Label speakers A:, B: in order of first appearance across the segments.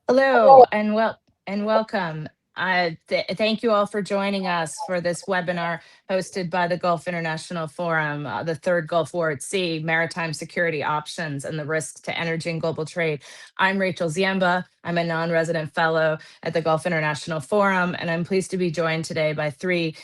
A: Hello and welcome. Thank you all for joining us for this webinar hosted by the Gulf International Forum, the third Gulf War at Sea, Maritime Security Options and the Risks to Energy and Global Trade. I'm Rachel Ziemba. I'm a non-resident fellow at the Gulf International Forum, and I'm pleased to be joined today by three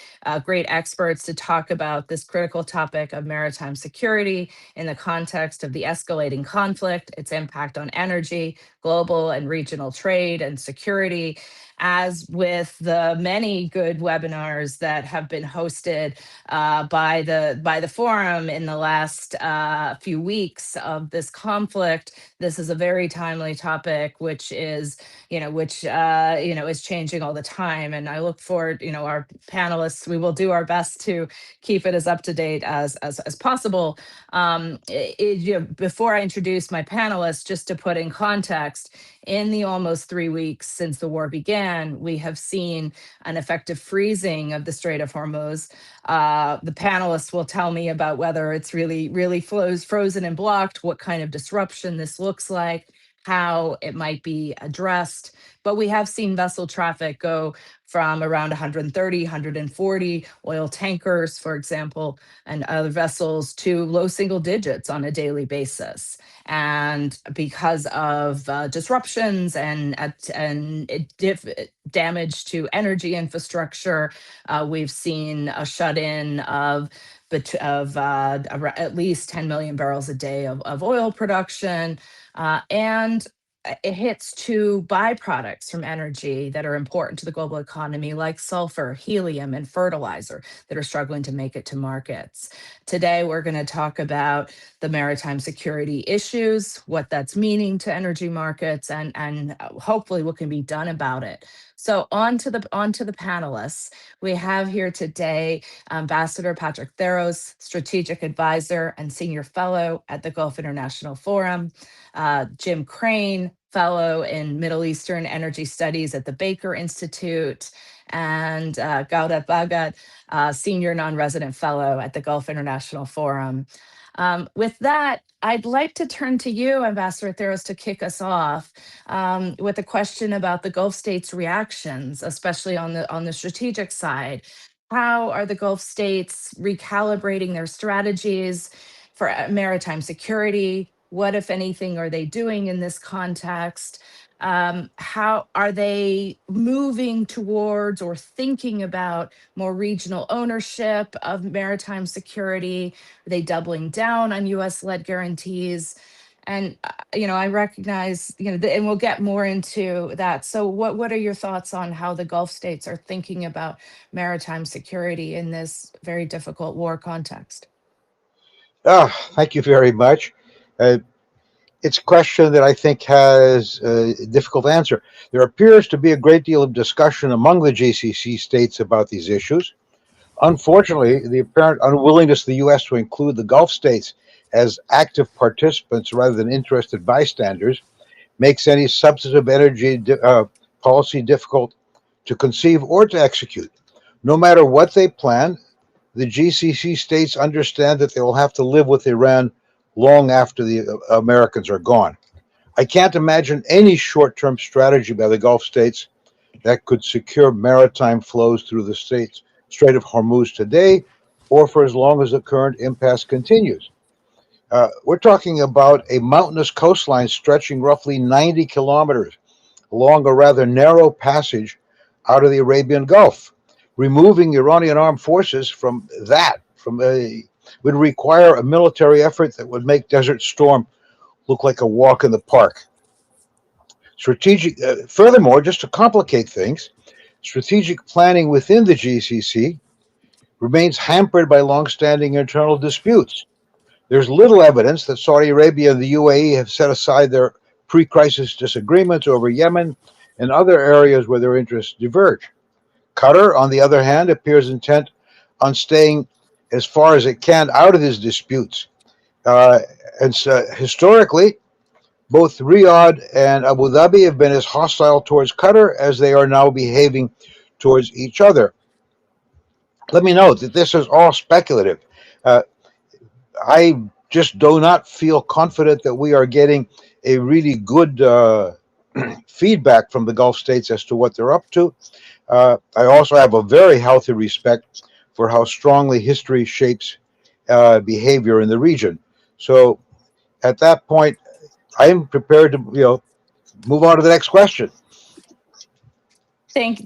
A: great experts to talk about this critical topic of maritime security in the context of the escalating conflict, its impact on energy, global and regional trade and security, as with the many good webinars that have been hosted by the forum in the last few weeks of this conflict. This is a very timely topic, which is is changing all the time. And I look forward, our panelists, we will do our best to keep it as up to date as possible. Before I introduce my panelists, just to put in context, in the almost 3 weeks since the war began, we have seen an effective freezing of the Strait of Hormuz. The panelists will tell me about whether it's really flows frozen and blocked, what kind of disruption this looks like, how it might be addressed. But we have seen vessel traffic go from around 130, 140 oil tankers, for example, and other vessels to low single digits on a daily basis. And because of disruptions and damage to energy infrastructure, we've seen a shut-in of at least 10 million barrels a day of oil production, and it hits two byproducts from energy that are important to the global economy, like sulfur, helium, and fertilizer, that are struggling to make it to markets. Today, we're going to talk about the maritime security issues, what that's meaning to energy markets, and hopefully what can be done about it. So on to the panelists. We have here today Ambassador Patrick Theros, Strategic Advisor and Senior Fellow at the Gulf International Forum, Jim Krane, Fellow in Middle Eastern Energy Studies at the Baker Institute, and Gawdat Bahgat, Senior Non-Resident Fellow at the Gulf International Forum. With that, I'd like to turn to you, Ambassador Theros, to kick us off with a question about the Gulf states' reactions, especially on the strategic side. How are the Gulf states recalibrating their strategies for maritime security? What, if anything, are they doing in this context? How are they moving towards or thinking about more regional ownership of maritime security? Are they doubling down on US led guarantees? And, I recognize, and we'll get more into that. So, what are your thoughts on how the Gulf states are thinking about maritime security in this very difficult war context?
B: Thank you very much. Uh, it's a question that I think has a difficult answer. There appears to be a great deal of discussion among the GCC states about these issues. Unfortunately, the apparent unwillingness of the U.S. to include the Gulf states as active participants rather than interested bystanders makes any substantive policy difficult to conceive or to execute. No matter what they plan, the GCC states understand that they will have to live with Iran long after the Americans are gone. I can't imagine any short term strategy by the Gulf states that could secure maritime flows through the Strait of Hormuz today or for as long as the current impasse continues. We're talking about a mountainous coastline stretching roughly 90 kilometers along a rather narrow passage out of the Arabian Gulf. Removing Iranian armed forces would require a military effort that would make Desert Storm look like a walk in the park. Furthermore, just to complicate things, strategic planning within the GCC remains hampered by long-standing internal disputes. There's little evidence that Saudi Arabia and the UAE have set aside their pre-crisis disagreements over Yemen and other areas where their interests diverge. Qatar, on the other hand, appears intent on staying as far as it can out of these disputes. Uh, Historically, both Riyadh and Abu Dhabi have been as hostile towards Qatar as they are now behaving towards each other. Let me note that this is all speculative. Uh, I just do not feel confident that we are getting a really good feedback from the Gulf states as to what they're up to. I also have a very healthy respect for how strongly history shapes behavior in the region. So at that point, I am prepared to move on to the next question.
A: Thank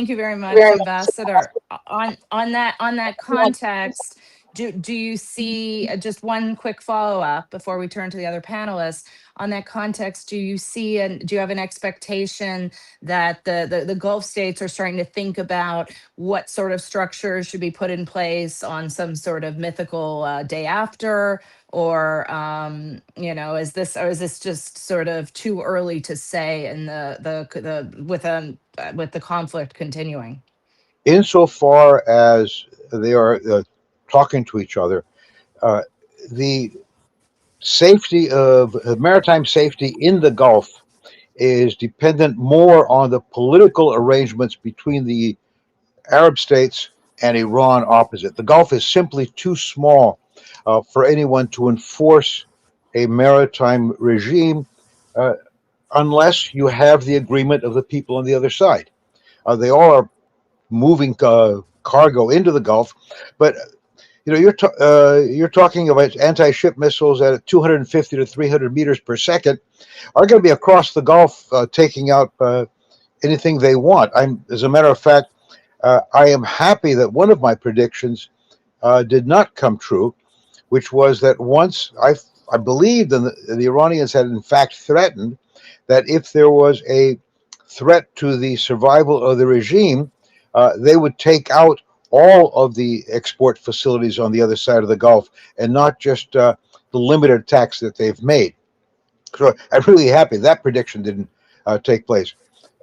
A: you very much, Ambassador. On that context, do you see just one quick follow up before we turn to the other panelists? On that context, do you see and do you have an expectation that the Gulf states are starting to think about what sort of structures should be put in place on some sort of mythical day after? Or is this just sort of too early to say in the with the conflict continuing?
B: Insofar as they are talking to each other, uh, the safety of maritime safety in the Gulf is dependent more on the political arrangements between the Arab states and Iran opposite. The Gulf is simply too small for anyone to enforce a maritime regime uh, unless you have the agreement of the people on the other side. They all are moving cargo into the Gulf, but you're talking about anti-ship missiles at 250 to 300 meters per second are going to be across the Gulf, taking out anything they want. As a matter of fact, I am happy that one of my predictions did not come true, which was that once I believed the Iranians had in fact threatened that if there was a threat to the survival of the regime, they would take out all of the export facilities on the other side of the Gulf and not just the limited attacks that they've made. So I'm really happy that prediction didn't take place.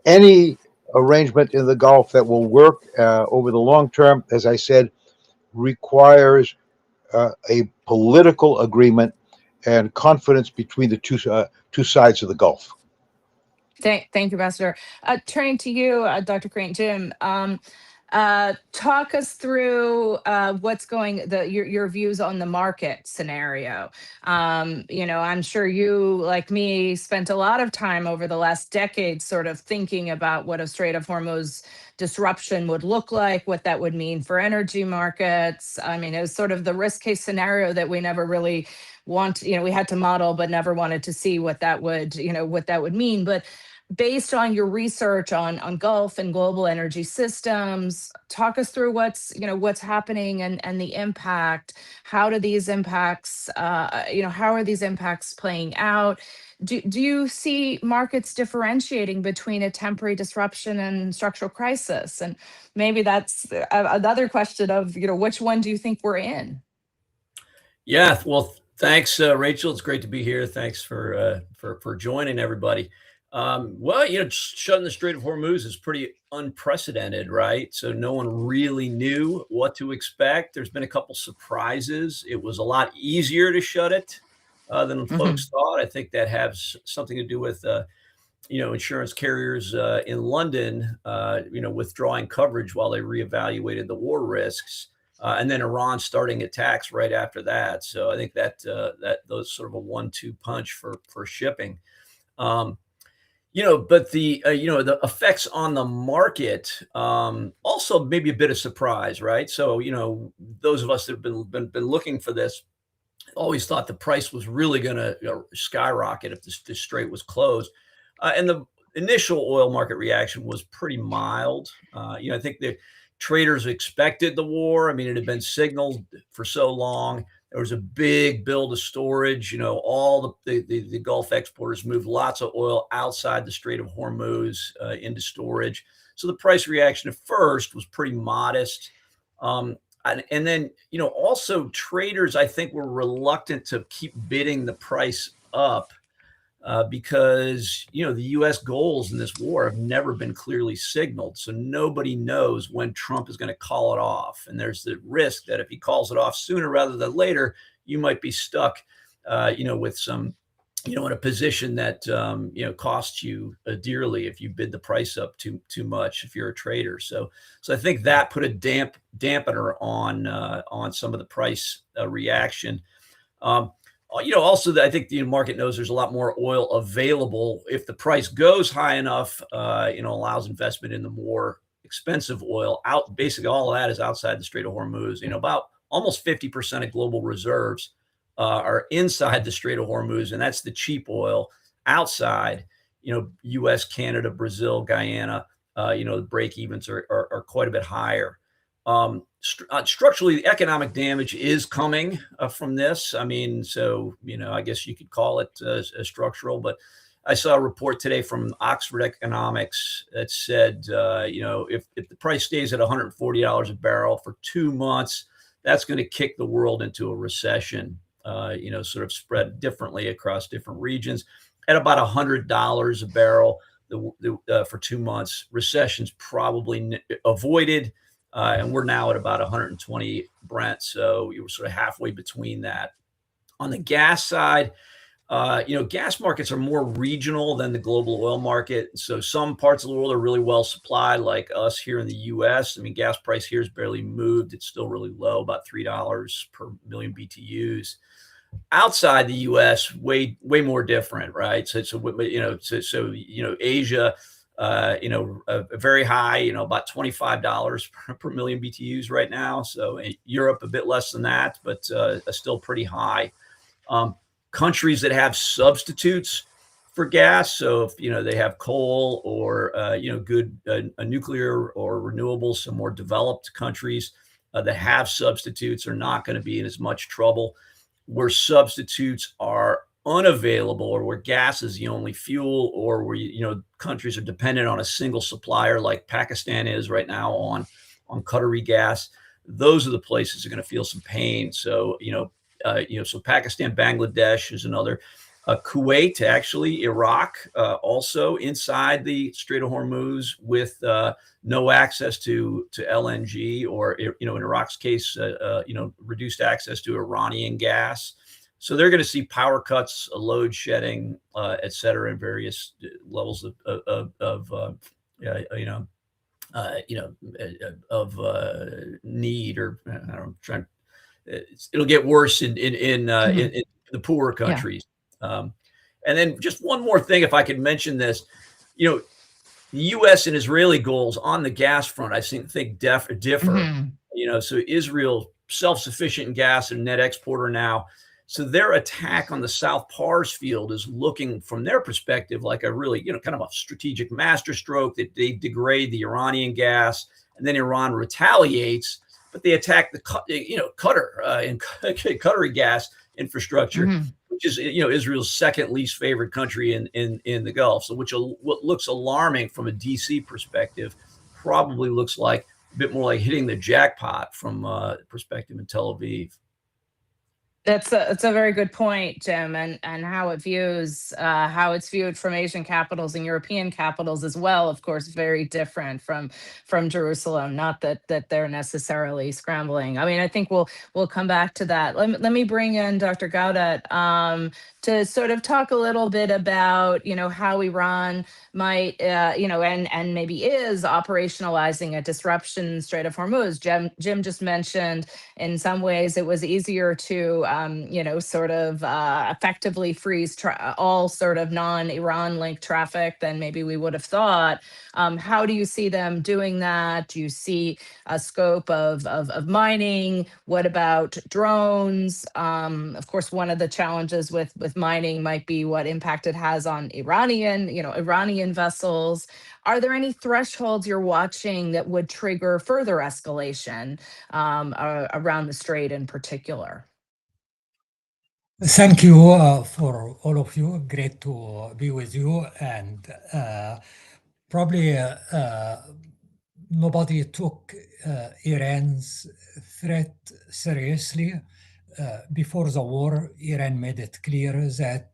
B: Any arrangement in the Gulf that will work over the long term, as I said, requires a political agreement and confidence between the two sides of the Gulf.
A: Thank you, Ambassador. Turning to you, Dr. Crane, Jim, talk us through what's going your views on the market scenario. I'm sure you, like me, spent a lot of time over the last decade sort of thinking about what a Strait of Hormuz disruption would look like, what that would mean for energy markets. I mean, it was sort of the risk case scenario that we never really we had to model, but never wanted to see what that would mean. But based on your research on Gulf and global energy systems, talk us through what's happening and the impact. How are these impacts playing out? Do you see markets differentiating between a temporary disruption and structural crisis? And maybe that's another question of, which one do you think we're in?
C: Yeah, well, thanks, Rachel. It's great to be here. Thanks for joining everybody. Well, shutting the Strait of Hormuz is pretty unprecedented, right? So no one really knew what to expect. There's been a couple surprises. It was a lot easier to shut it than
A: Hmm.
C: folks thought. I think that has something to do with insurance carriers in London, withdrawing coverage while they reevaluated the war risks, and then Iran starting attacks right after that. So I think that those sort of a 1-2 punch for shipping. Um, but the effects on the market also maybe a bit of surprise, right? So those of us that have been looking for this always thought the price was really going to skyrocket if this strait was closed. And the initial oil market reaction was pretty mild. I think the traders expected the war. I mean, it had been signaled for so long. There was a big build of storage. All the Gulf exporters moved lots of oil outside the Strait of Hormuz into storage. So the price reaction at first was pretty modest. And then, also traders, I think, were reluctant to keep bidding the price up because, the U.S. goals in this war have never been clearly signaled. So nobody knows when Trump is going to call it off. And there's the risk that if he calls it off sooner rather than later, you might be stuck, with some in a position that costs you dearly if you bid the price up too much if you're a trader. So I think that put a dampener on some of the price reaction. Um, Also, I think the market knows there's a lot more oil available. If the price goes high enough, allows investment in the more expensive oil. Basically, all of that is outside the Strait of Hormuz. About almost 50% of global reserves are inside the Strait of Hormuz, and that's the cheap oil. Outside, U.S., Canada, Brazil, Guyana, the break evens are quite a bit higher. Structurally, the economic damage is coming from this. I mean, so, I guess you could call it structural, but I saw a report today from Oxford Economics that said, if the price stays at $140 a barrel for 2 months, that's going to kick the world into a recession, sort of spread differently across different regions. At about $100 a barrel for 2 months, recession's probably avoided. And we're now at about 120 Brent. So you were sort of halfway between that. On the gas side, gas markets are more regional than the global oil market. So some parts of the world are really well supplied, like us here in the US. I mean, gas price here has barely moved. It's still really low, about $3 per million BTUs. Outside the US, way more different, right? So Asia, very high, about $25 per million BTUs right now. So Europe, a bit less than that, but still pretty high. Countries that have substitutes for gas, so if they have coal or good nuclear or renewables, some more developed countries that have substitutes are not going to be in as much trouble. Where substitutes are unavailable, or where gas is the only fuel, or where countries are dependent on a single supplier, like Pakistan is right now on Qatari gas, those are the places that are going to feel some pain. So so Pakistan, Bangladesh is another. Kuwait, actually, Iraq, also inside the Strait of Hormuz with no access to LNG, or in Iraq's case, reduced access to Iranian gas. So they're going to see power cuts, load shedding, et cetera, in various levels of need, or I don't know, it'll get worse in the poorer countries. Yeah. And then just one more thing, if I could mention this, the U.S. and Israeli goals on the gas front, I think differ. Mm-hmm. So Israel, self-sufficient in gas and net exporter now. So their attack on the South Pars field is looking, from their perspective, like a really, kind of a strategic masterstroke, that they degrade the Iranian gas, and then Iran retaliates. But they attack the Qatar and Qatari gas infrastructure, mm-hmm. which is Israel's second least favored country in the Gulf. So what looks alarming from a DC perspective probably looks like a bit more like hitting the jackpot from perspective in Tel Aviv.
A: It's a very good point, Jim, and how it's viewed from Asian capitals and European capitals as well. Of course, very different from Jerusalem. Not that they're necessarily scrambling. I mean, I think we'll come back to that. Let me bring in Dr. Gawdat to sort of talk a little bit about how Iran might and maybe is operationalizing a disruption in Strait of Hormuz. Jim just mentioned in some ways it was easier to effectively freeze all sort of non-Iran linked traffic than maybe we would have thought. How do you see them doing that? Do you see a scope of mining? What about drones? Of course, one of the challenges with mining might be what impact it has on Iranian vessels. Are there any thresholds you're watching that would trigger further escalation around the strait in particular?
D: Thank you for all of you. Great to be with you. And probably nobody took Iran's threat seriously. Before the war, Iran made it clear that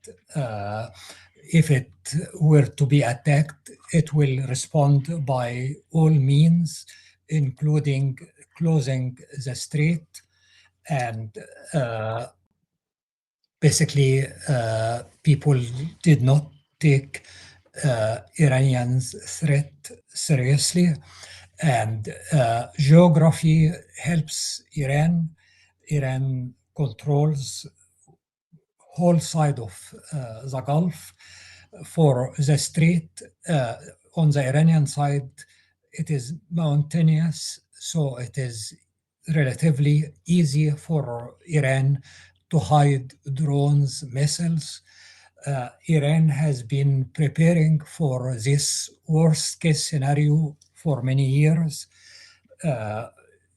D: if it were to be attacked, it will respond by all means, including closing the strait. And basically, people did not take Iranians' threat seriously. And geography helps Iran. Iran controls whole side of the Gulf. For the strait, on the Iranian side, it is mountainous, so it is relatively easy for Iran to hide drones, missiles. Iran has been preparing for this worst case scenario for many years.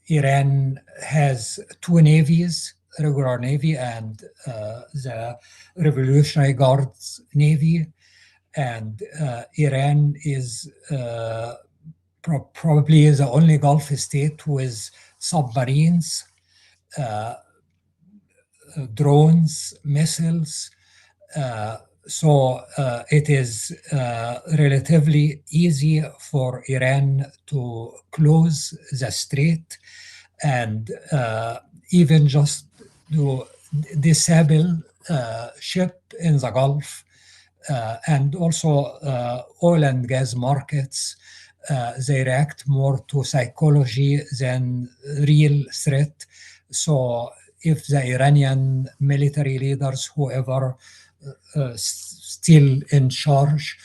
D: Iran has two navies, regular navy and the Revolutionary Guards Navy, and Iran is probably the only Gulf state with submarines, drones, missiles. So it is relatively easy for Iran to close the strait and even just to disable ship in the Gulf and also oil and gas markets. They react more to psychology than real threat. So if the Iranian military leaders, whoever still in charge,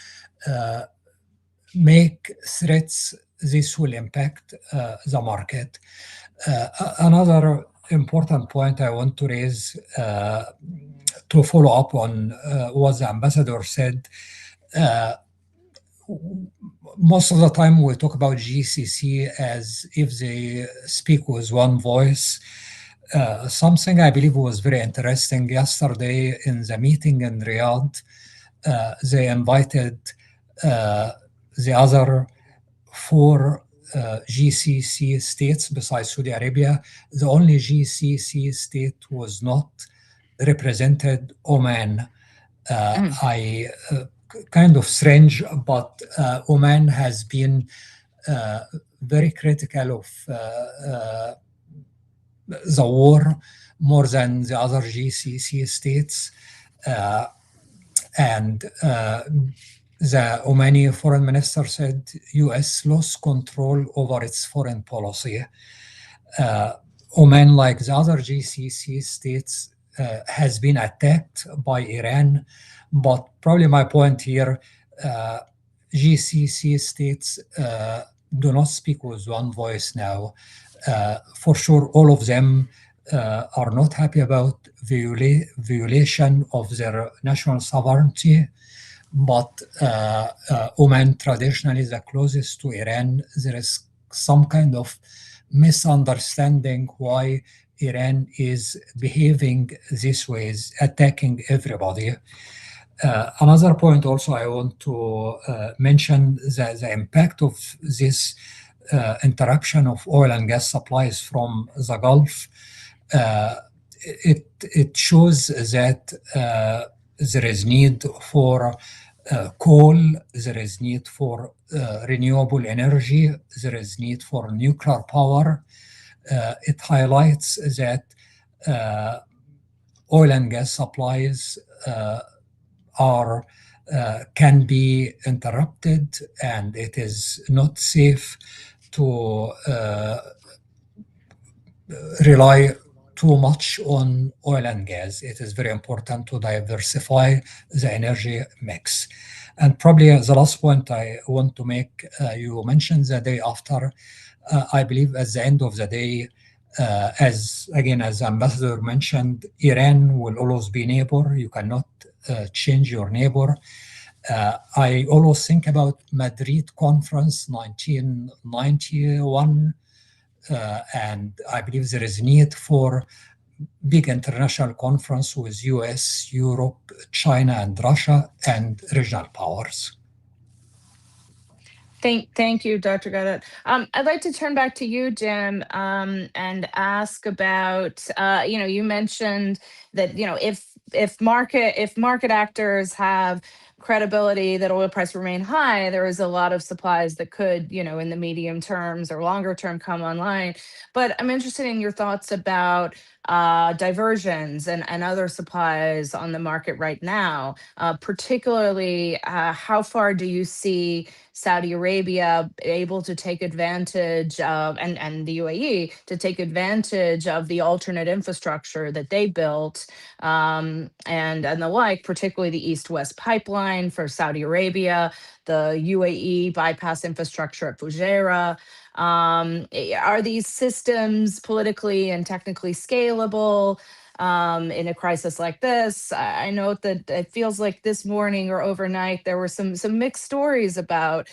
D: make threats, this will impact the market. Another important point I want to raise to follow up on what the ambassador said. Most of the time we talk about GCC as if they speak with one voice. Something I believe was very interesting yesterday in the meeting in Riyadh, they invited the other four GCC states besides Saudi Arabia. The only GCC state was not represented, Oman. I kind of strange, but Oman has been very critical of the war more than the other GCC states. And the Omani foreign minister said US lost control over its foreign policy. Oman, like the other GCC states, has been attacked by Iran. But probably my point here, GCC states do not speak with one voice now. For sure, all of them are not happy about violation of their national sovereignty. But Oman traditionally is the closest to Iran. There is some kind of misunderstanding why Iran is behaving this way, attacking everybody. Another point also I want to mention the impact of this interruption of oil and gas supplies from the Gulf. It shows that there is need for coal, there is need for renewable energy, there is need for nuclear power. It highlights that oil and gas supplies can be interrupted, and it is not safe to rely too much on oil and gas. It is very important to diversify the energy mix. And probably the last point I want to make, you mentioned the day after. I believe at the end of the day, as Ambassador mentioned, Iran will always be neighbor. You cannot change your neighbor. I always think about Madrid Conference 1991, and I believe there is need for big international conference with US, Europe, China, and Russia, and regional powers.
A: Thank you, Dr. Gawdat. I'd like to turn back to you, Jim, and ask about, you mentioned that, if market actors have credibility that oil price remain high, there is a lot of supplies that could, in the medium terms or longer term come online. But I'm interested in your thoughts about diversions and other supplies on the market right now. Particularly, how far do you see Saudi Arabia able to take advantage of, and the UAE to take advantage of the alternate infrastructure that they built, and the like, particularly the East-West pipeline for Saudi Arabia, the UAE bypass infrastructure at Fujairah. Are these systems politically and technically scalable in a crisis like this? I note that it feels like this morning or overnight there were some mixed stories about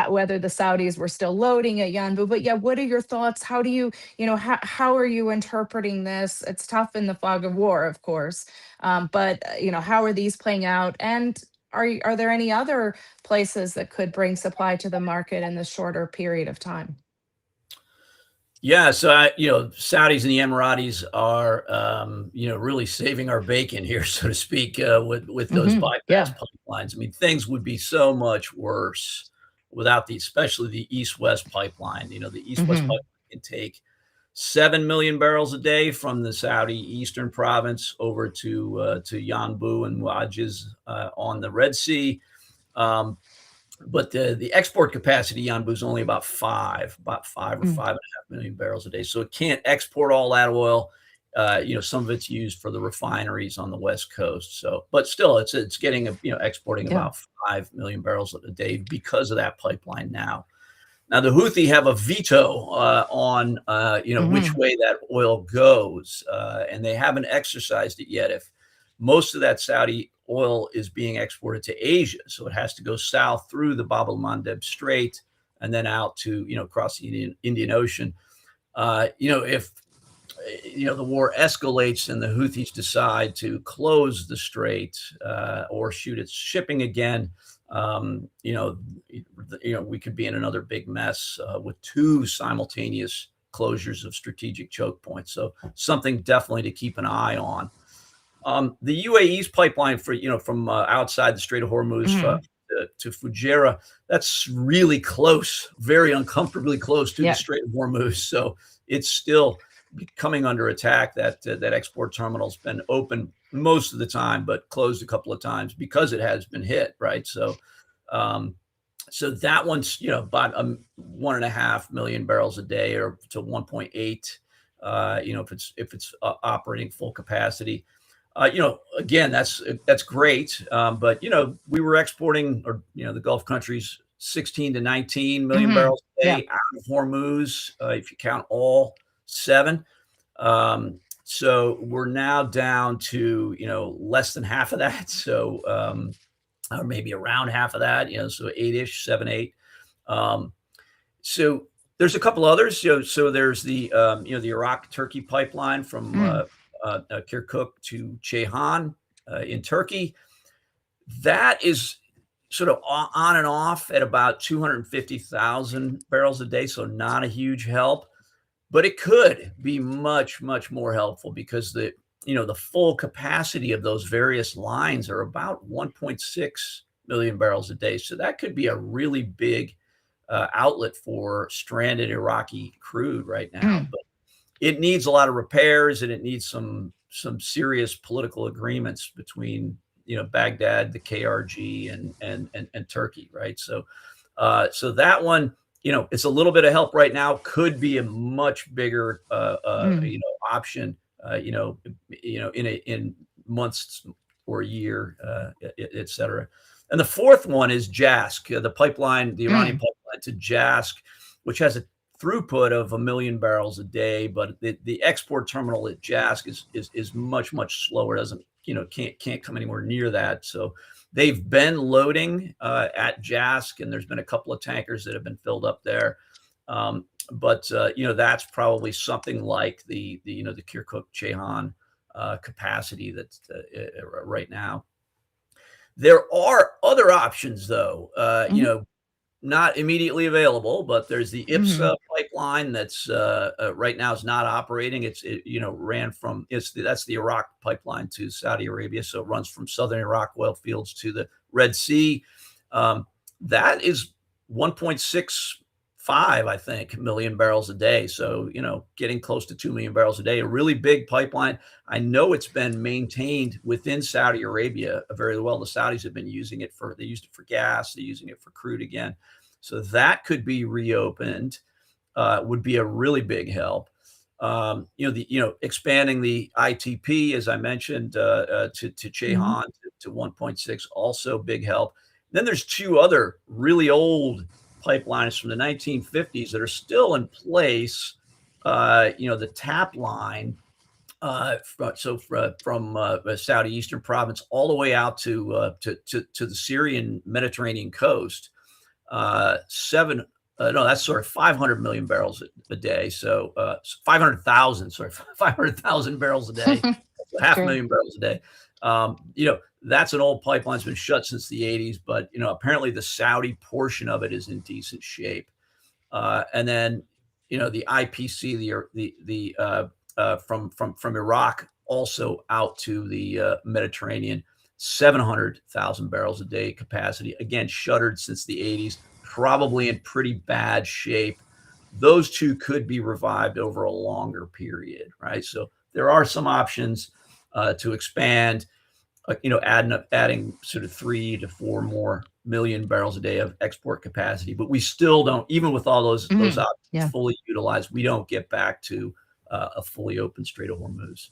A: whether the Saudis were still loading at Yanbu. But yeah, what are your thoughts? How do you, how are you interpreting this? It's tough in the fog of war, of course, but how are these playing out? And are there any other places that could bring supply to the market in this shorter period of time?
C: Yeah, so Saudis and the Emiratis are, really saving our bacon here, so to speak, with those bypass
A: Yeah.
C: pipelines. I mean, things would be so much worse without especially the East-West pipeline. The East-West
A: Hmm.
C: pipeline can take 7 million barrels a day from the Saudi eastern province over to Yanbu and Wajiz on the Red Sea. But the export capacity Yanbu is only about five or 5.5 million barrels a day. So it can't export all that oil. Some of it's used for the refineries on the West Coast. So, but still, it's getting exporting
A: Yeah.
C: about 5 million barrels a day because of that pipeline now. Now the Houthi have a veto on which
A: Hmm.
C: way that oil goes, and they haven't exercised it yet. If most of that Saudi oil is being exported to Asia, so it has to go south through the Bab el-Mandeb Strait and then out to across the Indian Ocean. If the war escalates and the Houthis decide to close the strait or shoot its shipping again, we could be in another big mess with two simultaneous closures of strategic choke points. So something definitely to keep an eye on. The UAE's pipeline from outside the Strait of Hormuz
A: Hmm.
C: to Fujairah, that's really close, very uncomfortably close to the
A: Yeah.
C: Strait of Hormuz. So it's still coming under attack. That export terminal's been open most of the time, but closed a couple of times because it has been hit. Right. So that one's about 1.5 million barrels a day or to 1.8. If it's operating full capacity. Again, that's great. But we were exporting, or the Gulf countries, 16 to 19 million
A: Hmm.
C: barrels a
A: Yeah.
C: day out of Hormuz, if you count all 7. So we're now down to less than half of that. So or maybe around half of that. So 8-ish, 7, 8. So there's a couple others. So there's the the Iraq-Turkey pipeline from
A: Mm.
C: Kirkuk to Ceyhan in Turkey. That is sort of on and off at about 250,000 barrels a day, so not a huge help, but it could be much, much more helpful because the full capacity of those various lines are about 1.6 million barrels a day. So that could be a really big outlet for stranded Iraqi crude right now.
A: Mm.
C: But it needs a lot of repairs, and it needs some serious political agreements between Baghdad, the KRG, and Turkey, right? So so that one, it's a little bit of help right now. Could be a much bigger
A: Mm.
C: option, in months or a year, et cetera. And the fourth one is Jask, the pipeline, the Iranian
A: Mm.
C: pipeline to Jask, which has a throughput of 1 million barrels a day, but the export terminal at Jask is much, much slower. Doesn't can't come anywhere near that. So they've been loading at Jask, and there's been a couple of tankers that have been filled up there. But that's probably something like the Kirkuk Ceyhan capacity that's right now. There are other options, though.
A: Mhm.
C: Not immediately available, but there's the
A: Mhm.
C: IPSA pipeline that's right now is not operating. Ran from that's the Iraq pipeline to Saudi Arabia, so it runs from southern Iraq oil fields to the Red Sea. That is 1.65 I think, million barrels a day. So, getting close to 2 million barrels a day, a really big pipeline. I know it's been maintained within Saudi Arabia very well. The Saudis have been using it they used it for gas, they're using it for crude again. So that could be reopened, would be a really big help. Expanding the ITP, as I mentioned, to Chehan to 1.6, also big help. Then there's two other really old pipelines from the 1950s that are still in place. The TAP line, from Saudi Eastern Province all the way out to the Syrian Mediterranean coast. That's sort of 500 million barrels a day. So 500,000 barrels a day, half a million barrels a day. That's an old pipeline. It's been shut since the 80s, but apparently the Saudi portion of it is in decent shape. And then the IPC, from Iraq also out to the Mediterranean, 700,000 barrels a day capacity. Again, shuttered since the 80s, probably in pretty bad shape. Those two could be revived over a longer period, right? So there are some options to expand, adding sort of 3 to 4 more million barrels a day of export capacity. But we still don't, even with all those options fully utilized, we don't get back to a fully open Strait of Hormuz.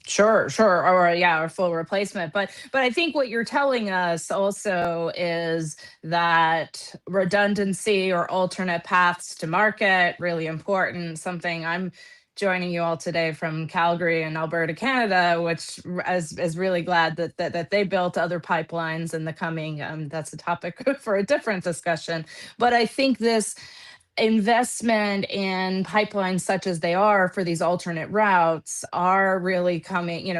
A: Sure, or full replacement. But I think what you're telling us also is that redundancy or alternate paths to market, really important. Something I'm joining you all today from Calgary and Alberta, Canada, which is really glad that they built other pipelines in the coming. That's a topic for a different discussion. But I think this investment in pipelines such as they are for these alternate routes are really coming in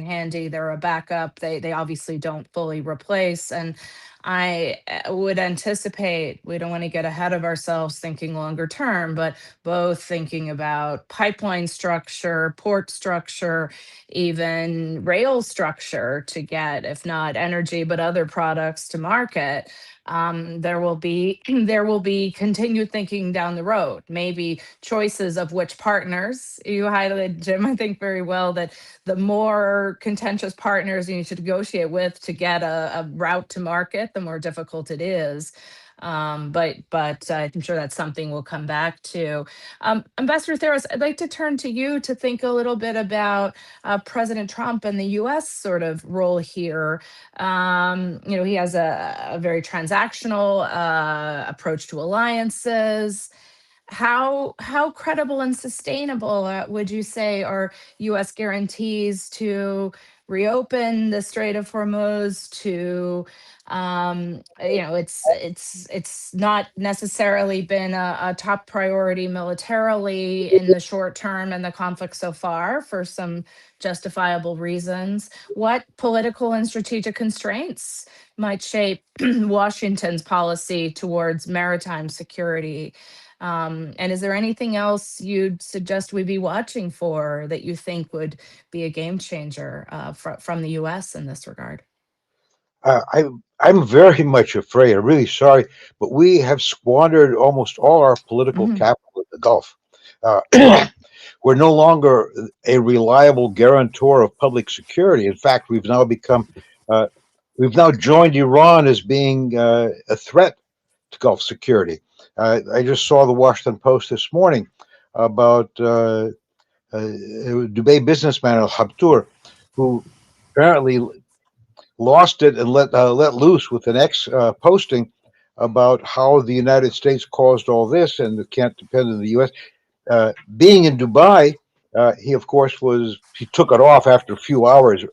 A: handy. They're a backup. They obviously don't fully replace. And I would anticipate, we don't want to get ahead of ourselves thinking longer term, but both thinking about pipeline structure, port structure, even rail structure to get, if not energy, but other products to market. There will be continued thinking down the road, maybe choices of which partners. You highlighted, Jim, I think very well, that the more contentious partners you need to negotiate with to get a route to market, the more difficult it is. But I'm sure that's something we'll come back to. Ambassador Theros, I'd like to turn to you to think a little bit about President Trump and the U.S. sort of role here. He has a very transactional approach to alliances. How credible and sustainable would you say are U.S. guarantees to reopen the Strait of Hormuz? It's not necessarily been a top priority militarily in the short term in the conflict so far for some justifiable reasons. What political and strategic constraints might shape Washington's policy towards maritime security? And is there anything else you'd suggest we be watching for that you think would be a game changer from the U.S. in this regard?
B: I'm very much afraid. I'm really sorry, but we have squandered almost all our political capital in the Gulf. We're no longer a reliable guarantor of public security. In fact, we've now joined Iran as being a threat to Gulf security. I just saw the Washington Post this morning about Dubai businessman Al Habtour, who apparently lost it and let loose with an posting about how the United States caused all this and it can't depend on the U.S. Being in Dubai, he of course he took it off after a few hours,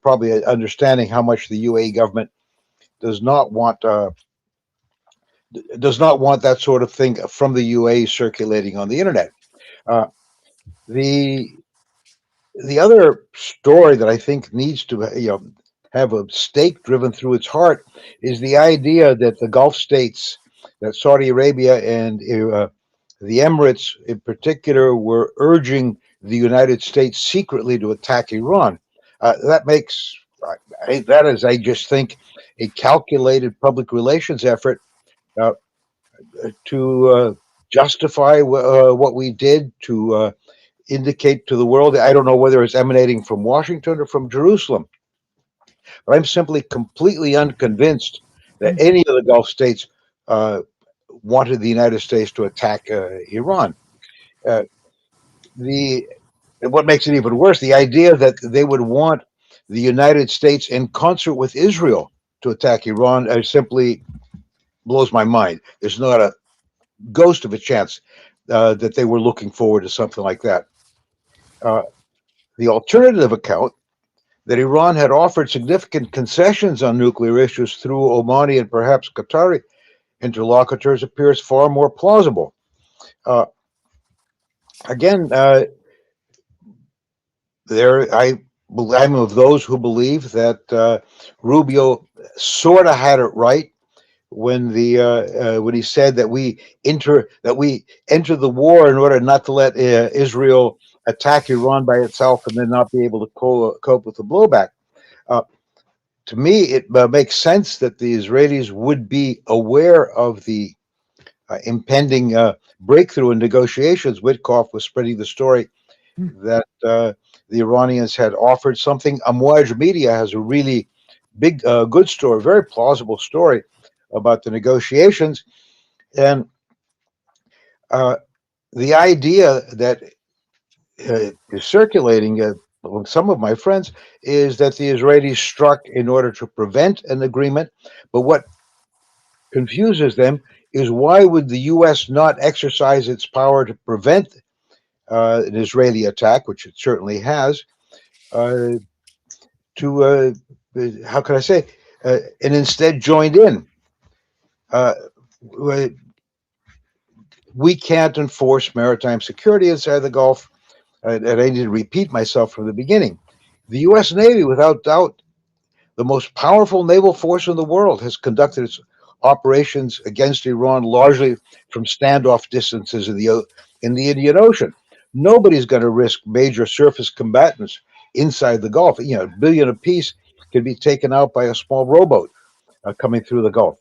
B: probably understanding how much the UAE government does not want that sort of thing from the UAE circulating on the internet. The other story that I think needs to have a stake driven through its heart is the idea that the Gulf states, that Saudi Arabia and the Emirates in particular, were urging the United States secretly to attack Iran. That is, I just think, a calculated public relations effort to justify what we did, to indicate to the world. I don't know whether it's emanating from Washington or from Jerusalem, but I'm simply completely unconvinced that
A: Mm.
B: any of the Gulf states uh, wanted the United States to attack Iran. Uh, the what makes it even worse, the idea that they would want the United States in concert with Israel to attack Iran simply blows my mind. There's not a ghost of a chance that they were looking forward to something like that. Uh, the alternative account that Iran had offered significant concessions on nuclear issues through Omani and perhaps Qatari interlocutors appears far more plausible. Uh, again, I'm of those who believe that Rubio sort of had it right when he said that we enter the war in order not to let Israel attack Iran by itself and then not be able to cope with the blowback. Uh, to me, it makes sense that the Israelis would be aware of the impending breakthrough in negotiations. Witkoff was spreading the story
A: Mm.
B: that the Iranians had offered something. Amouage Media has a really big, good story, very plausible story about the negotiations. And uh, the idea that is circulating among some of my friends is that the Israelis struck in order to prevent an agreement. But what confuses them is why would the U.S. not exercise its power to prevent an Israeli attack, which it certainly has, uh, to how can I say, and instead joined in. Uh, we can't enforce maritime security inside the Gulf, and I need to repeat myself from the beginning. The U.S. Navy, without doubt, the most powerful naval force in the world, has conducted its operations against Iran largely from standoff distances in the Indian Ocean. Nobody's going to risk major surface combatants inside the Gulf. You know, a billion apiece can be taken out by a small rowboat coming through the Gulf.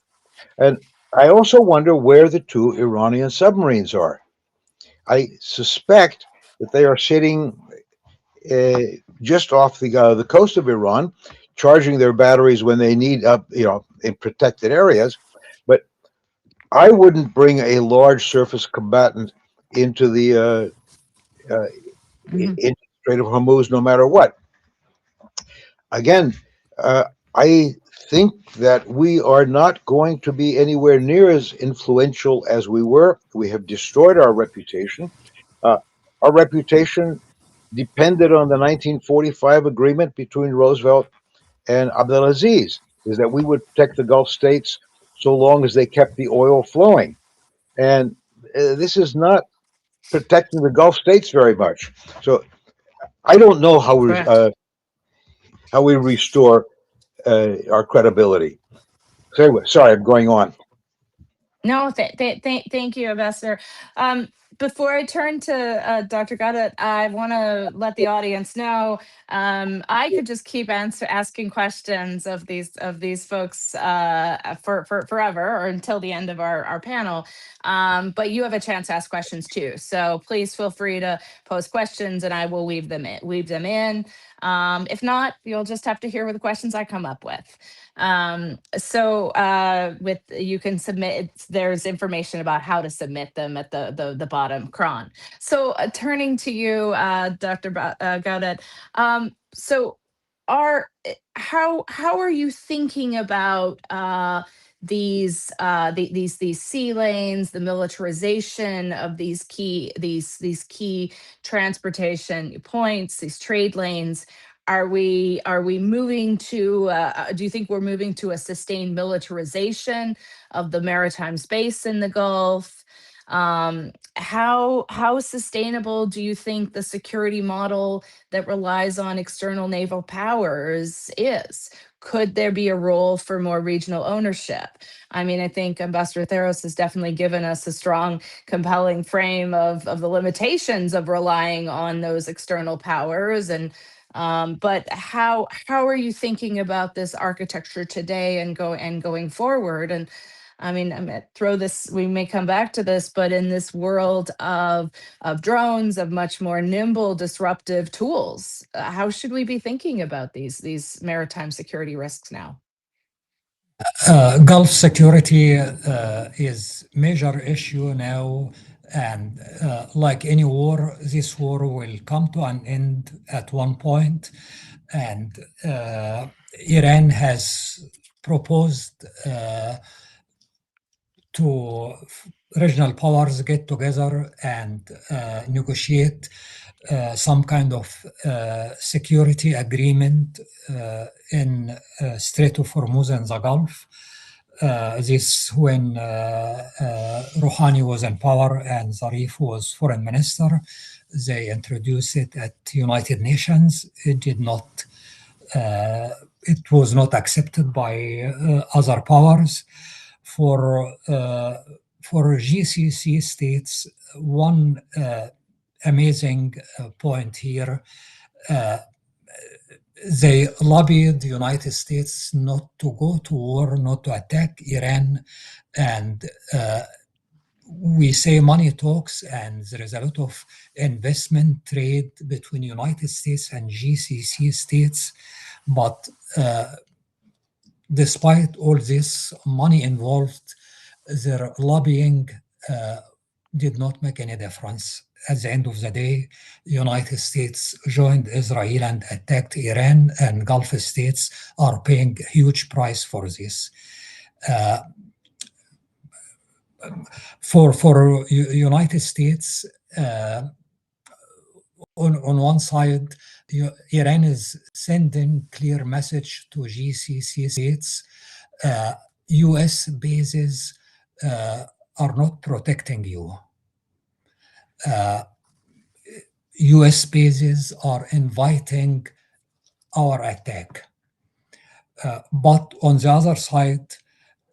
B: And I also wonder where the two Iranian submarines are. I suspect that they are sitting uh, just off the coast of Iran, charging their batteries when they need up, in protected areas. But I wouldn't bring a large surface combatant into the
A: Mhm.
B: into the Strait of Hormuz, no matter what. Again, I think that we are not going to be anywhere near as influential as we were. We have destroyed our reputation. Uh, our reputation depended on the 1945 agreement between Roosevelt and Abdelaziz, is that we would protect the Gulf states so long as they kept the oil flowing. And this is not protecting the Gulf states very much. So I don't know
A: Correct.
B: how we restore our credibility. So anyway, sorry, I'm going on.
A: No, thank you, Ambassador. Before I turn to Dr. Gawdat, I want to let the audience know I could just keep asking questions of these folks for forever or until the end of our panel. But you have a chance to ask questions too. So please feel free to post questions, and I will weave them in. If not, you'll just have to hear what the questions I come up with. With you can submit. There's information about how to submit them at the bottom. Krane. So turning to you, Dr. Gawdat. So how are you thinking about these sea lanes, the militarization of these key transportation points, these trade lanes? Are we moving to do you think we're moving to a sustained militarization of the maritime space in the Gulf? How sustainable do you think the security model that relies on external naval powers is? Could there be a role for more regional ownership? I mean, I think Ambassador Theros has definitely given us a strong, compelling frame of the limitations of relying on those external powers. But how are you thinking about this architecture today and going forward? And I mean, I'm gonna throw this, we may come back to this, but in this world of drones, of much more nimble, disruptive tools, how should we be thinking about these maritime security risks now?
D: Gulf security is major issue now, and like any war, this war will come to an end at one point. And Iran has proposed to regional powers get together and negotiate some kind of security agreement in Strait of Hormuz and the Gulf. This when Rouhani was in power and Zarif was foreign minister. They introduced it at United Nations. It did not. It was not accepted by other powers. For GCC states, one amazing point here. They lobbied the United States not to go to war, not to attack Iran, and we say money talks, and there is a lot of investment trade between United States and GCC states, but despite all this money involved, their lobbying did not make any difference. At the end of the day, the United States joined Israel and attacked Iran, and Gulf states are paying a huge price for this. For United States, on one side, Iran is sending clear message to GCC states. U.S. bases are not protecting you. U.S. bases are inviting our attack. But on the other side,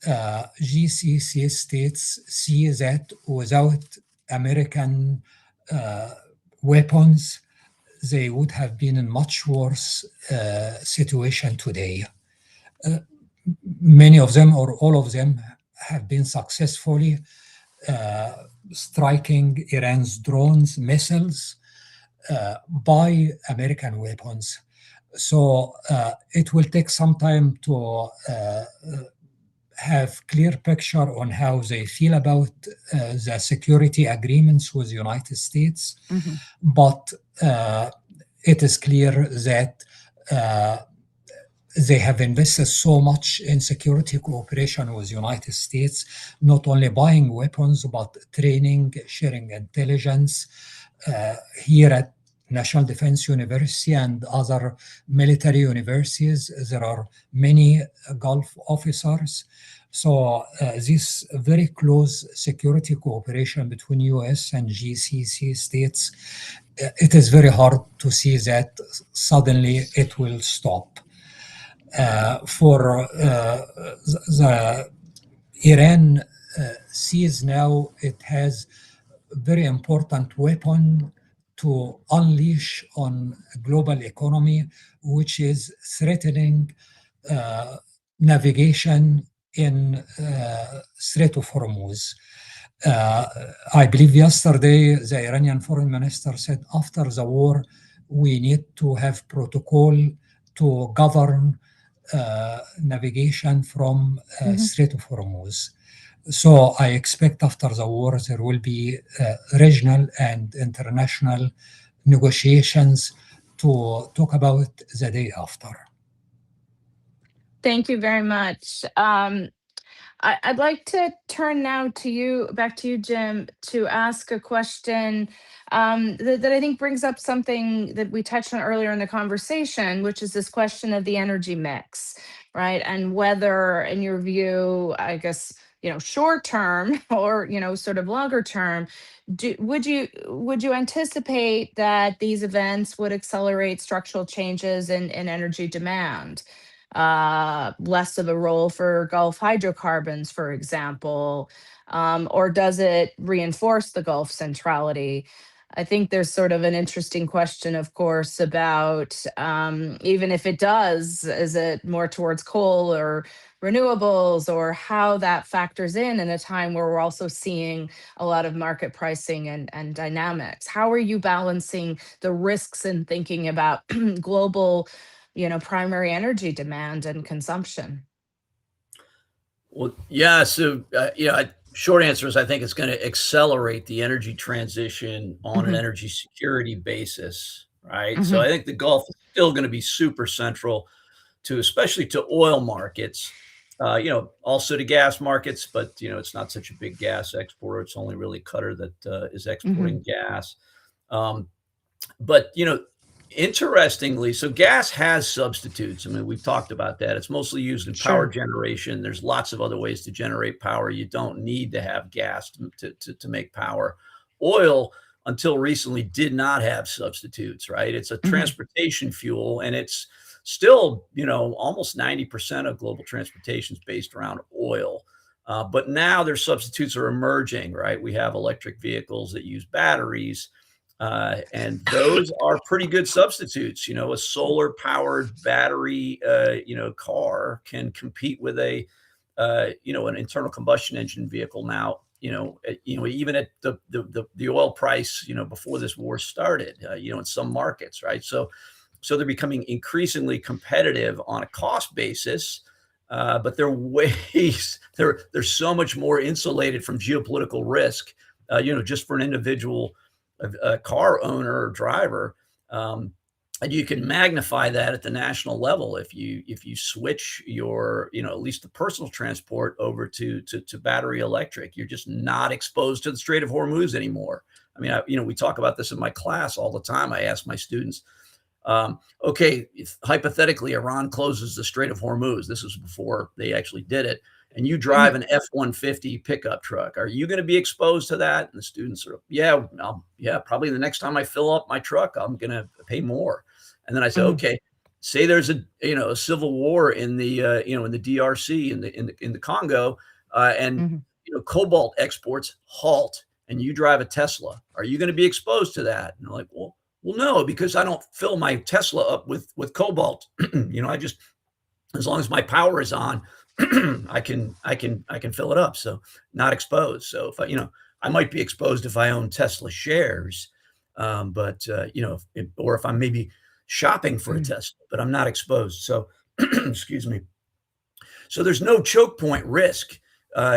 D: GCC states see that without American weapons, they would have been in much worse situation today. Many of them, or all of them, have been successfully striking Iran's drones, missiles, by American weapons. So it will take some time to have clear picture on how they feel about the security agreements with the United States. Mm-hmm. But it is clear that they have invested so much in security cooperation with the United States, not only buying weapons, but training, sharing intelligence. Here at National Defense University and other military universities, there are many Gulf officers. So this very close security cooperation between US and GCC states, it is very hard to see that suddenly it will stop. For the Iran sees now it has a very important weapon to unleash on global economy, which is threatening navigation in Strait of Hormuz. I believe yesterday the Iranian foreign minister said after the war we need to have protocol to govern navigation from Strait of Hormuz. So I expect after the war there will be regional and international negotiations to talk about the day after.
A: Thank you very much. I'd like to turn now to you, back to you, Jim, to ask a question that I think brings up something that we touched on earlier in the conversation, which is this question of the energy mix, right? And whether, in your view, I guess, short term or, sort of longer term, would you anticipate that these events would accelerate structural changes in energy demand? Less of a role for Gulf hydrocarbons, for example, or does it reinforce the Gulf centrality? I think there's sort of an interesting question, of course, about even if it does, is it more towards coal or renewables, or how that factors in a time where we're also seeing a lot of market pricing and dynamics. How are you balancing the risks and thinking about global, primary energy demand and consumption?
C: Well, yeah. So, short answer is I think it's going to accelerate the energy transition on an
A: Hmm.
C: energy security basis, right? So
A: Hmm.
C: I think the Gulf is still going to be super central to, especially to oil markets, also to gas markets, but, it's not such a big gas exporter. It's only really Qatar that is
A: Hmm.
C: exporting gas. Um, but, interestingly, so gas has substitutes. I mean, we've talked about that. It's mostly used in power
A: Sure.
C: generation. There's lots of other ways to generate power. You don't need to have gas to make power. Oil, until recently, did not have substitutes, right? It's a
A: Hmm.
C: transportation fuel, and it's still, almost 90% of global transportation is based around oil. But now their substitutes are emerging, right? We have electric vehicles that use batteries, and those are pretty good substitutes. A solar powered battery, car can compete with an internal combustion engine vehicle now. Even at the oil price, before this war started, in some markets, right? So they're becoming increasingly competitive on a cost basis, but they're so much more insulated from geopolitical risk. Just for an individual a car owner or driver. And you can magnify that at the national level if you switch your, at least the personal transport over to battery electric. You're just not exposed to the Strait of Hormuz anymore. I mean, we talk about this in my class all the time. I ask my students, okay, if hypothetically Iran closes the Strait of Hormuz, this was before they actually did it, and you drive
A: Hmm.
C: an F-150 pickup truck, are you going to be exposed to that? And the students are, yeah, probably the next time I fill up my truck, I'm going to pay more. And then I say,
A: Hmm.
C: okay, say there's a civil war in the in the DRC in the Congo, and
A: Hmm.
C: cobalt exports halt, and you drive a Tesla, are you going to be exposed to that? And they're like, well, no, because I don't fill my Tesla up with cobalt. I just, as long as my power is on, I can fill it up. So not exposed. So if I might be exposed if I own Tesla shares, but or if I'm maybe shopping for a
A: Hmm.
C: Tesla, but I'm not exposed. So excuse me. So there's no choke point risk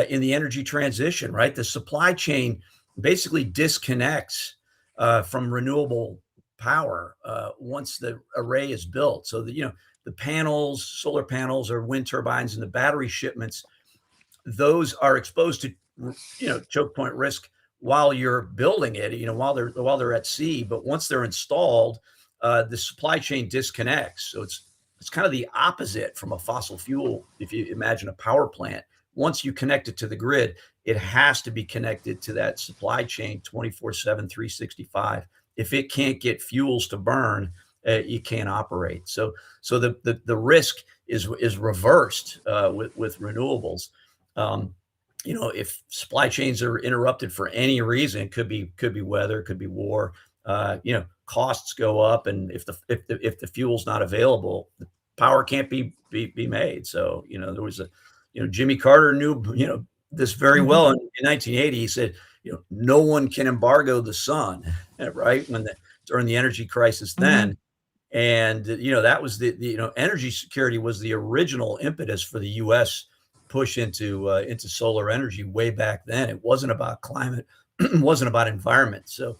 C: in the energy transition, right? The supply chain basically disconnects from renewable power once the array is built. So the panels, solar panels, or wind turbines, and the battery shipments, those are exposed to choke point risk while you're building it, while they're at sea. But once they're installed, the supply chain disconnects. So it's kind of the opposite from a fossil fuel. If you imagine a power plant, once you connect it to the grid, it has to be connected to that supply chain 24/7, 365. If it can't get fuels to burn, you can't operate. So the risk is reversed with renewables. Um, if supply chains are interrupted for any reason, it could be weather, could be war. Costs go up, and if the fuel's not available, the power can't be made. So there was Jimmy Carter knew this very
A: Hmm.
C: well in 1980. He said, no one can embargo the sun, right? During the energy crisis
A: Hmm.
C: then. And that was the energy security was the original impetus for the U.S. push into solar energy way back then. It wasn't about climate, it wasn't about environment. So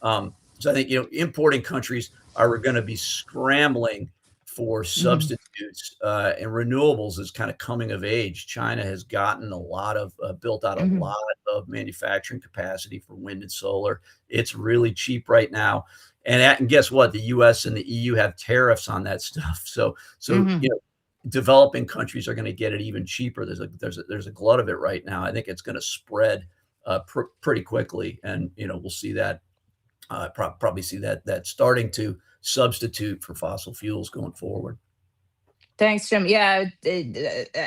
C: I think importing countries are going to be scrambling for
A: Hmm.
C: substitutes, and renewables is kind of coming of age. China has gotten built out a
A: Hmm.
C: lot of manufacturing capacity for wind and solar. It's really cheap right now. And guess what? The US and the EU have tariffs on that stuff. So
A: Hmm.
C: developing countries are going to get it even cheaper. There's a glut of it right now. I think it's going to spread pretty quickly, and we'll see that probably see that starting to substitute for fossil fuels going forward.
A: Thanks, Jim. Yeah,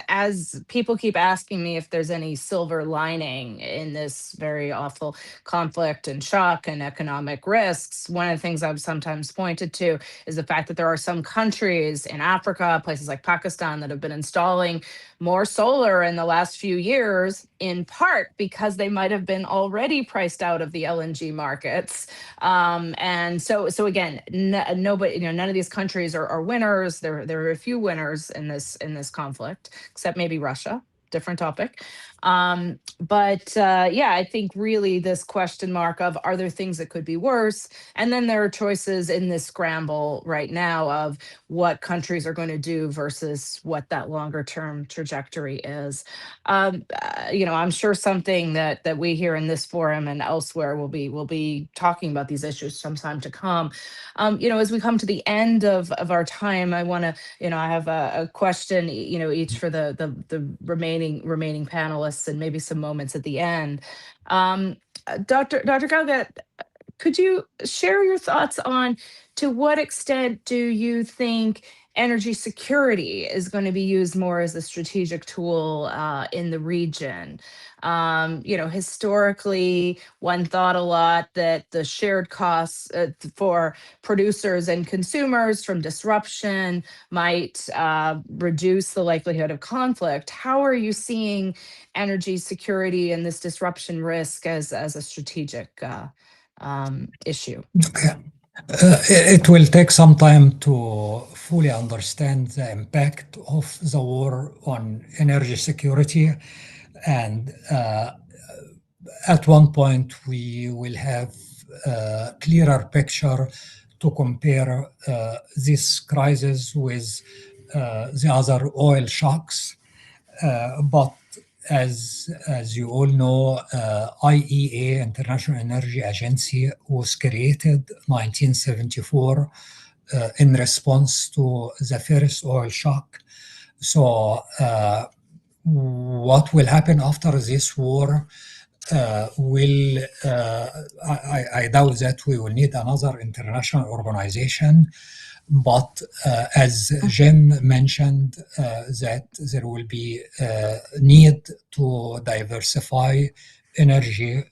A: as people keep asking me if there's any silver lining in this very awful conflict and shock and economic risks, one of the things I've sometimes pointed to is the fact that there are some countries in Africa, places like Pakistan, that have been installing more solar in the last few years, in part because they might have been already priced out of the LNG markets. And so again, nobody, none of these countries are winners. There are a few winners in this conflict, except maybe Russia. Different topic. But yeah, I think really this question mark of, are there things that could be worse? And then there are choices in this scramble right now of what countries are going to do versus what that longer term trajectory is. I'm sure something that we here in this forum and elsewhere will be talking about these issues sometime to come. As we come to the end of our time, I want to, I have a question, each for the remaining panelists, and maybe some moments at the end. Dr. Gawdat, could you share your thoughts on, to what extent do you think energy security is going to be used more as a strategic tool in the region? Historically, one thought a lot that the shared costs for producers and consumers from disruption might reduce the likelihood of conflict. How are you seeing energy security and this disruption risk as a strategic issue?
D: Okay. It will take some time to fully understand the impact of the war on energy security. And at one point, we will have a clearer picture to compare this crisis with the other oil shocks. But as you all know, IEA, International Energy Agency, was created 1974 in response to the first oil shock. So what will happen after this war I doubt that we will need another international organization. But as Jim mentioned, that there will be a need to diversify energy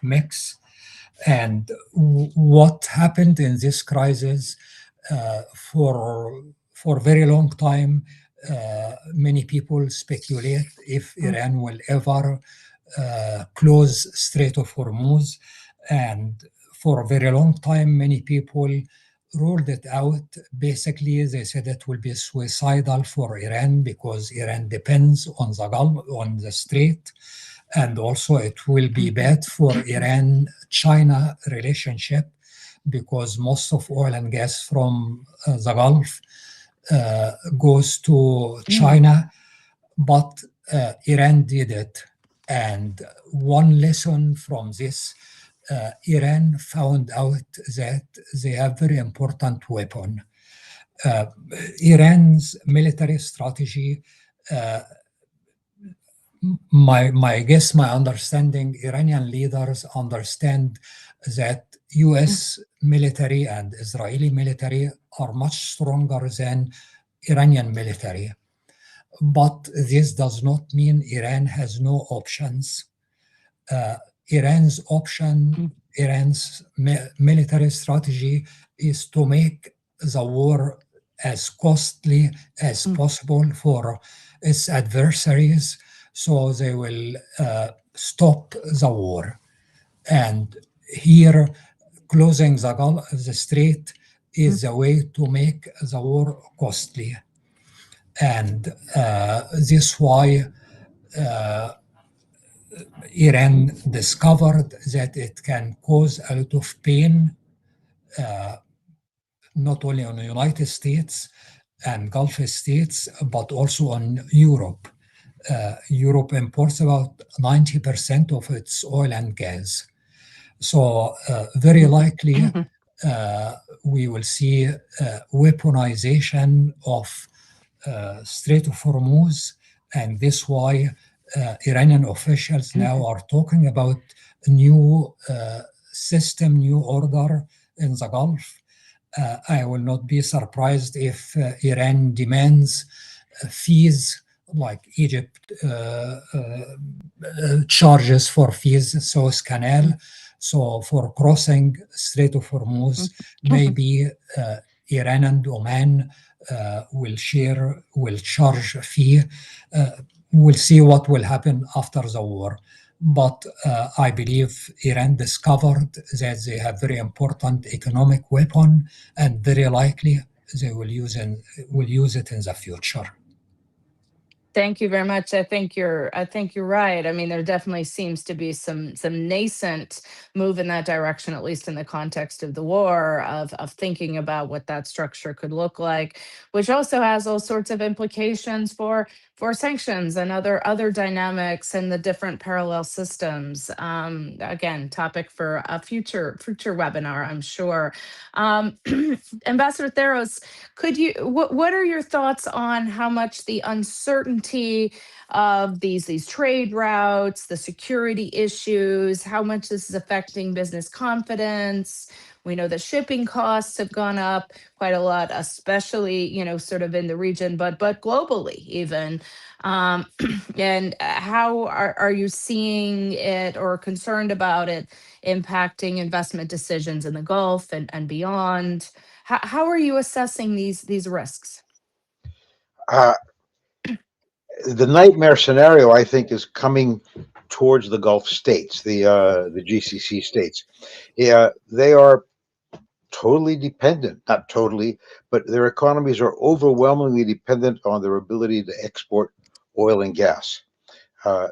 D: mix. And what happened in this crisis for a very long time, many people speculate if Iran will ever close Strait of Hormuz. And for a very long time, many people ruled it out. Basically, they said it will be suicidal for Iran because Iran depends on the Gulf, on the Strait, and also it will be bad for Iran-China relationship because most of oil and gas from the Gulf goes to China, but Iran did it. And one lesson from this, Iran found out that they have very important weapon. Iran's military strategy, my guess, my understanding, Iranian leaders understand that US military and Israeli military are much stronger than Iranian military. But this does not mean Iran has no options. Iran's military strategy is to make the war as costly as possible for its adversaries, so they will stop the war. And here, closing the strait is a way to make the war costly. And this is why Iran discovered that it can cause a lot of pain, not only on the United States and Gulf states, but also on Europe. Europe imports about 90% of its oil and gas. So very likely we will see weaponization of Strait of Hormuz, and this is why Iranian officials now are talking about a new system, new order in the Gulf. I will not be surprised if Iran demands fees like Egypt charges for fees, Suez Canal. So for crossing Strait of Hormuz, maybe Iran and Oman will charge a fee. We'll see what will happen after the war. But I believe Iran discovered that they have very important economic weapon, and very likely they will use it in the future.
A: Thank you very much. I think you're right. I mean, there definitely seems to be some nascent move in that direction, at least in the context of the war, of thinking about what that structure could look like, which also has all sorts of implications for sanctions and other dynamics and the different parallel systems. Again, topic for a future webinar, I'm sure. Um, Ambassador Theros, what are your thoughts on how much the uncertainty of these trade routes, the security issues, how much this is affecting business confidence? We know that shipping costs have gone up quite a lot, especially, sort of in the region, but globally even. Um, and how are you seeing it or concerned about it impacting investment decisions in the Gulf and beyond? How are you assessing these risks?
B: Uh, the nightmare scenario, I think, is coming towards the Gulf states, the GCC states. Yeah, they are totally dependent, not totally, but their economies are overwhelmingly dependent on their ability to export oil and gas. Uh,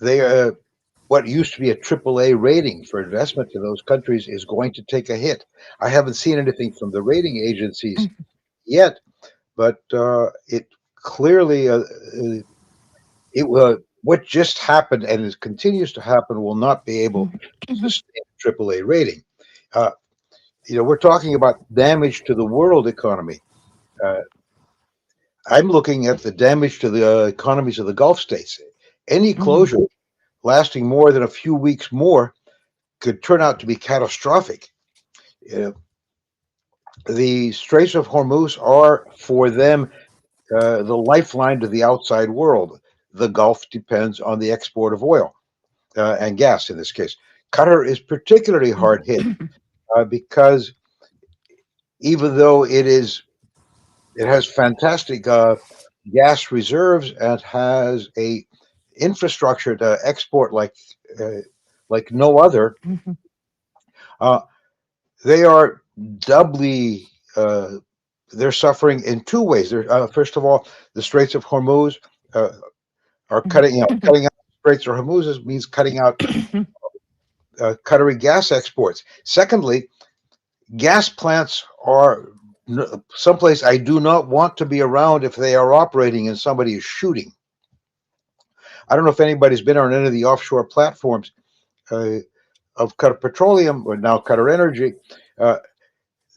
B: they what used to be a AAA rating for investment in those countries is going to take a hit. I haven't seen anything from the rating agencies yet, but it clearly what just happened and it continues to happen will not be able to sustain a AAA rating. Uh, we're talking about damage to the world economy. Uh, I'm looking at the damage to the economies of the Gulf states. Any
A: Mhm,
B: closure lasting more than a few weeks more could turn out to be catastrophic. Uh, the Straits of Hormuz are, for them, the lifeline to the outside world. The Gulf depends on the export of oil and gas in this case. Qatar is particularly hard hit because even though it has fantastic gas reserves and has a infrastructure to export uh, like no other.
A: mhm,
B: Uh, they are doubly they're suffering in two ways. First of all, the Straits of Hormuz uh, are cutting out Straits of Hormuz means cutting out Qatari gas exports. Secondly, gas plants are someplace I do not want to be around if they are operating and somebody is shooting. I don't know if anybody's been on any of the offshore platforms uh, of Qatar Petroleum or now Qatar Energy. Uh,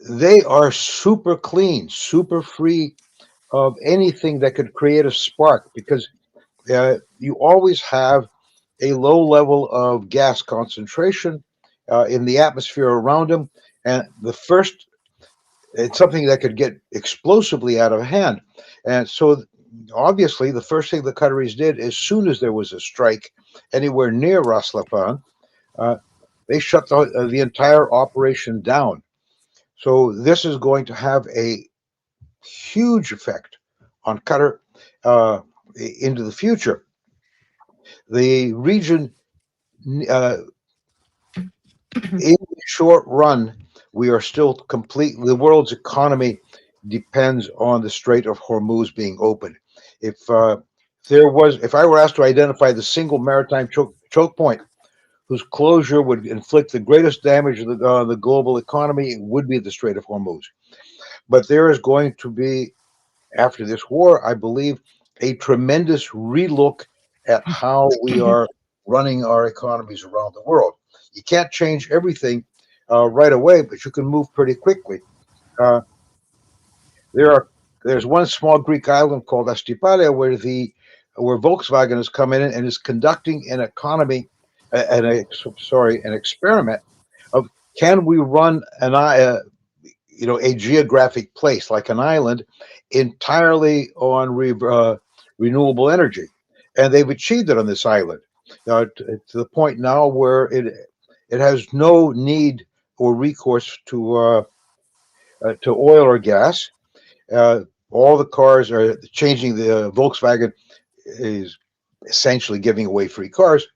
B: they are super clean, super free of anything that could create a spark because you always have a low level of gas concentration in the atmosphere around them. And it's something that could get explosively out of hand. And so, obviously, the first thing the Qataris did, as soon as there was a strike anywhere near Ras Laffan, uh, they shut the entire operation down. So, this is going to have a huge effect on Qatar uh, into the future. The region, uh, in the short run, we are still the world's economy depends on the Strait of Hormuz being open. If I were asked to identify the single maritime choke point whose closure would inflict the greatest damage to the global economy, it would be the Strait of Hormuz. But there is going to be, after this war, I believe, a tremendous relook at how we are running our economies around the world. You can't change everything right away, but you can move pretty quickly. Uh, there's one small Greek island called Astypalaia where Volkswagen has come in and is conducting an economy, an experiment of can we run a geographic place like an island entirely on renewable energy, and they've achieved it on this island to the point now where it has no need or recourse to oil or gas. All the cars are changing. The Volkswagen is essentially giving away free cars,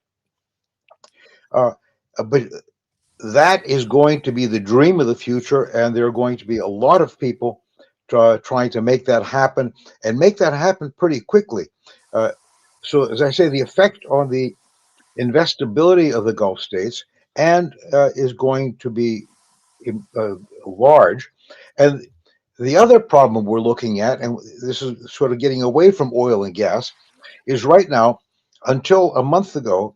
B: but that is going to be the dream of the future, and there are going to be a lot of people trying to make that happen, and make that happen pretty quickly. So, as I say, the effect on the investability of the Gulf states and is going to be large. And the other problem we're looking at, and this is sort of getting away from oil and gas, is right now, until a month ago,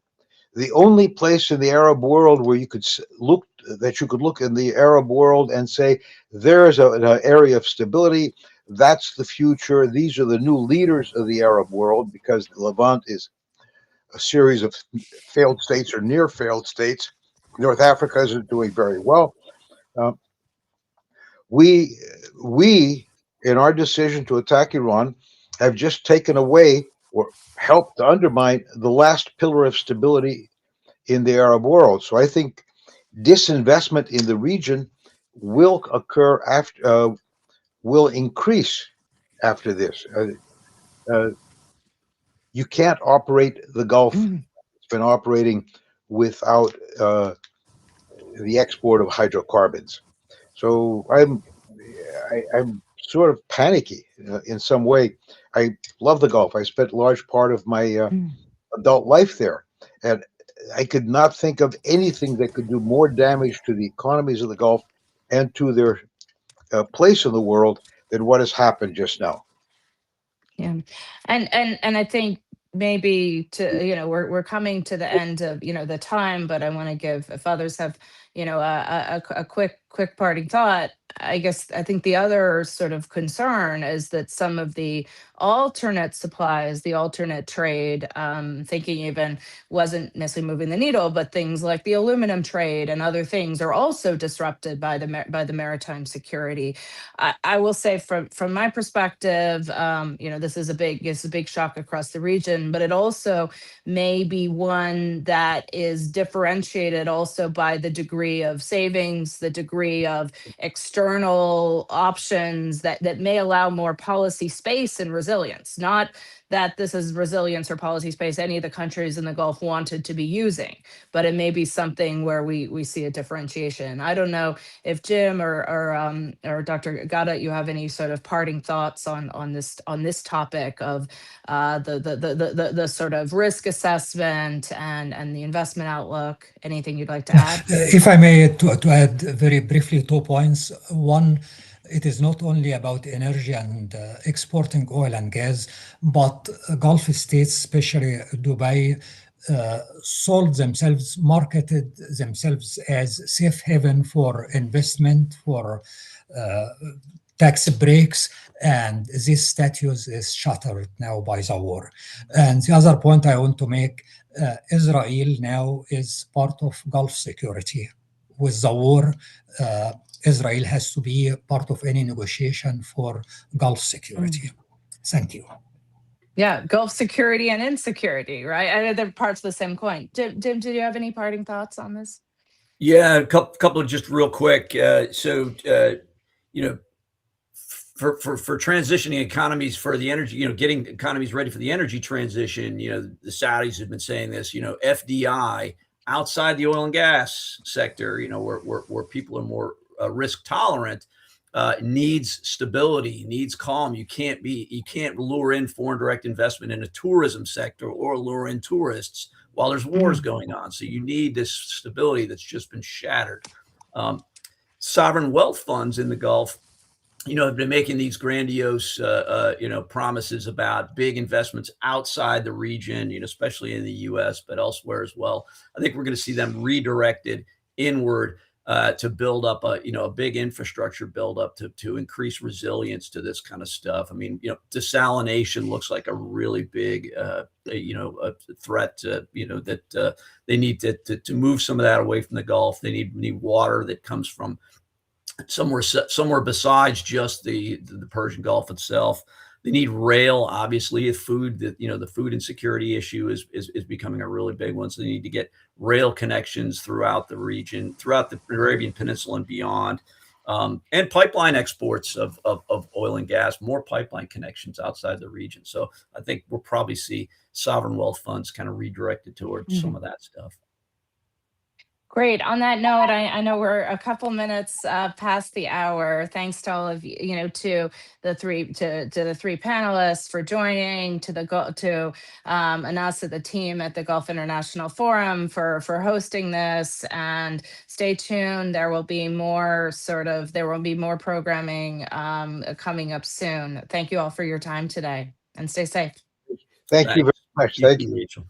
B: the only place in the Arab world where you could look in the Arab world and say there's an area of stability. That's the future. These are the new leaders of the Arab world, because the Levant is a series of failed states or near failed states. North Africa isn't doing very well. Uh, we in our decision to attack Iran have just taken away or helped to undermine the last pillar of stability in the Arab world. So I think disinvestment in the region will occur after, will increase after this. You can't operate the Gulf. It's been operating without the export of hydrocarbons. So I'm sort of panicky in some way. I love the Gulf. I spent a large part of my adult life there, and I could not think of anything that could do more damage to the economies of the Gulf and to their place in the world than what has happened just now.
A: Yeah. And I think maybe to, we're coming to the end of, the time, but I want to give, if others have, a quick parting thought. I guess I think the other sort of concern is that some of the alternate supplies, the alternate trade, thinking even wasn't necessarily moving the needle, but things like the aluminum trade and other things are also disrupted by the maritime security. I will say from my perspective, this is a big shock across the region, but it also may be one that is differentiated also by the degree of savings, the degree of external options that may allow more policy space and resilience. Not that this is resilience or policy space any of the countries in the Gulf wanted to be using, but it may be something where we see a differentiation. I don't know if Jim or Dr. Gawdat, you have any sort of parting thoughts on this topic of the sort of risk assessment and the investment outlook. Anything you'd like to add?
D: If I may, to add very briefly 2 points. One, it is not only about energy and exporting oil and gas, but Gulf states, especially Dubai, marketed themselves as safe haven for investment, for tax breaks, and this status is shattered now by the war. And the other point I want to make, Israel now is part of Gulf security. With the war, Israel has to be part of any negotiation for Gulf security. Thank you.
A: Yeah, Gulf security and insecurity, right? I know they're parts of the same coin. Jim, do you have any parting thoughts on this?
C: Yeah, a couple of just real quick. For transitioning economies for the energy, getting economies ready for the energy transition, the Saudis have been saying this, FDI outside the oil and gas sector, where people are more risk tolerant, needs stability, needs calm. You can't lure in foreign direct investment in a tourism sector or lure in tourists while there's wars going on. So you need this stability that's just been shattered. Sovereign wealth funds in the Gulf, have been making these grandiose, promises about big investments outside the region, especially in the U.S., but elsewhere as well. I think we're going to see them redirected inward to build up a big infrastructure buildup to increase resilience to this kind of stuff. I mean, desalination looks like a really big, a threat. That they need to move some of that away from the Gulf. They need water that comes from somewhere besides just the Persian Gulf itself. They need rail, obviously. Food, the food insecurity issue is becoming a really big one. So they need to get rail connections throughout the region, throughout the Arabian Peninsula and beyond, and pipeline exports of oil and gas, more pipeline connections outside the region. So I think we'll probably see sovereign wealth funds kind of redirected towards some of that stuff.
A: Great. On that note, I know we're a couple minutes past the hour. Thanks to all of you, to the three panelists for joining, and us at the team at the Gulf International Forum for hosting this. And stay tuned. There will be more programming coming up soon. Thank you all for your time today, and stay safe.
B: Thank you very much. Thank you,
C: Rachel.